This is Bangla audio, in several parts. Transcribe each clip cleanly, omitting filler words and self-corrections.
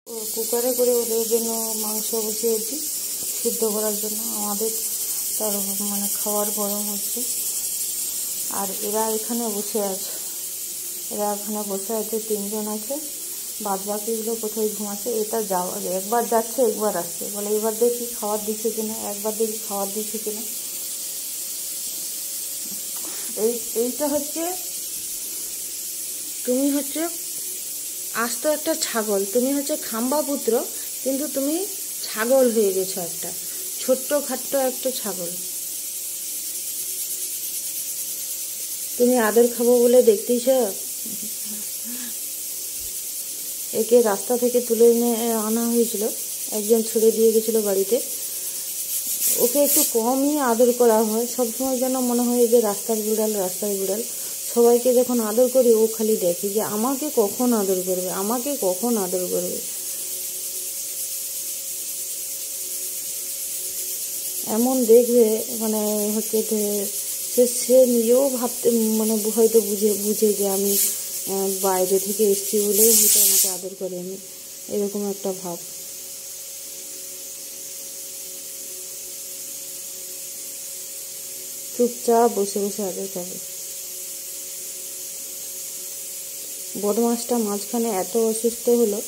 কুকারে করে ওদের জন্য মাংস বসিয়েছি সিদ্ধ করার জন্য। আমাদের তার মানে খাওয়ার গরম হচ্ছে, আর এরা এখানে বসে আছে। তিনজন আছে, বাদ বাকিগুলো কোথায় ঘুমাচ্ছে। এটা যাওয়া একবার যাচ্ছে একবার আসছে, বলে এবার দেখি খাবার দিচ্ছে কিনা, এইটা হচ্ছে, তুমি হচ্ছে আস্ত একটা ছাগল, তুমি হচ্ছে খাম্বা পুত্র, কিন্তু তুমি ছাগল হয়ে গেছো, একটা ছোট্ট খাট্ট একটা ছাগল। তুমি আদর খাবো বলে দেখতেইছ। একে রাস্তা থেকে তুলে এনে আনা হয়েছিল, একজন ছেড়ে দিয়ে গেছিল বাড়িতে। ওকে একটু কমই আদর করা হয়, সবসময় যেন মনে হয় যে রাস্তার বিড়াল। সবাইকে যখন আদর করি ও খালি দেখে যে আমাকে কখন আদর করবে। এমন দেখবে মানে হচ্ছে সে নিজেও ভাবতে মানে হয়তো বুঝে যে আমি বাইরে থেকে এসেছি বলেই হয়তো আমাকে আদর করেনি, এরকম একটা ভাব। চুপচাপ বসে বসে আদর খাবে। বদমাসটা মাঝখানে এত অসুস্থ হলো,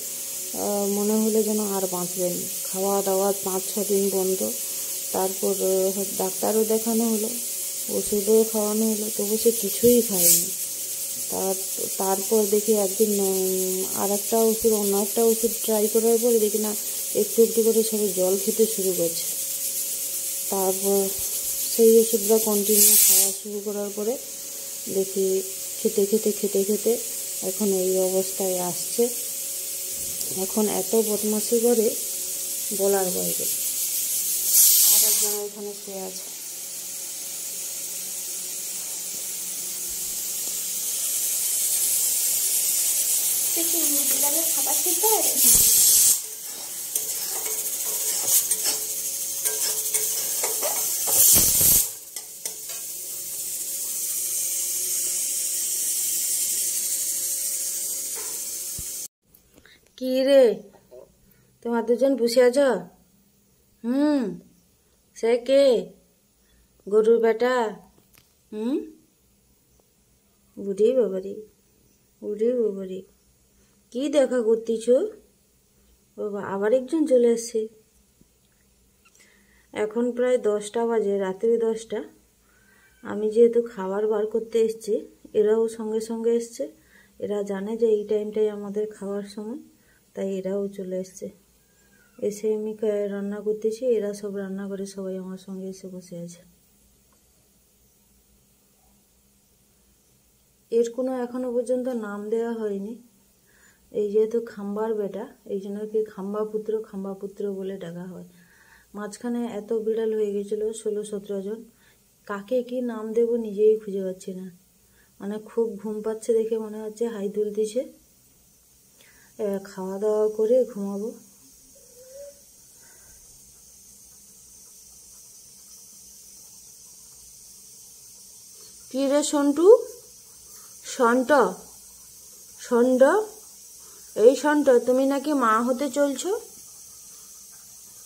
মনে হলো যেন আর বাঁচবেন। খাওয়া দাওয়া 5-6 দিন বন্ধ। তারপর ডাক্তারও দেখানো হলো, ওষুধও খাওয়ানো হলো, তবু সে কিছুই খায়নি। তারপর দেখি একদিন অন্য একটা ওষুধ ট্রাই করার পরে দেখি না একটু একটু করে সবাই জল খেতে শুরু করছে। তারপর সেই ওষুধটা কন্টিনিউ খাওয়া শুরু করার পরে দেখি খেতে এখন এই অবস্থায় আসছে। এখন এত বদমাশি করে বলার বাইরে। আর একজন এখানে শুয়ে আছে। খাবার খেতে হবে। কি রে, তোমার দুজন বসে আছো? সে কে? গরুর বেটা? বুড়ি বাবারি, কি দেখা করতেছ? বাবা, আবার একজন চলে এসছে। এখন প্রায় 10টা বাজে, রাত্রি 10টা। আমি যেহেতু খাবার বার করতে এসছি, এরাও সঙ্গে সঙ্গে এসছে। এরা জানে যে এই টাইমটাই আমাদের খাওয়ার সময়, তাই এরাও চলে এসছে। এসে আমি রান্না করতেছি, এরা সব রান্না করে সবাই আমার সঙ্গে এসে বসে আছে। এর কোনো এখনো পর্যন্ত নাম দেওয়া হয়নি। এই যেহেতু খাম্বার বেটা, এই জন্য কি খাম্বা পুত্র বলে ডাকা হয়। মাঝখানে এত বিড়াল হয়ে গেছিল, 16-17 জন। কাকে কি নাম দেব নিজেই খুঁজে পাচ্ছি না। মানে খুব ঘুম পাচ্ছে দেখে মনে হচ্ছে হাই তুলতেছে। খাওয়া দাওয়া করে ঘুমাবো। কি রে সন্টু? ষণ্ড, এই ষণ্ড, তুমি নাকি মা হতে চলছো?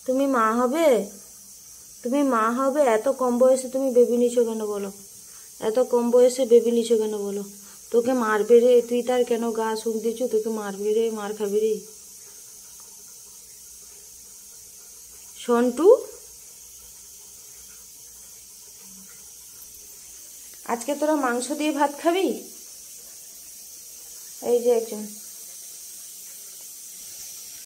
তুমি মা হবে? এত কম বয়সে তুমি বেবি নিছো কেন বলো? তোকে মারবে রে, তুই তার কেন গা শুন দিচ্ছ? তোকে মারবে রে, মার খাবি রে সন্টু। আজকে তোরা মাংস দিয়ে ভাত খাবি? এই যে একজন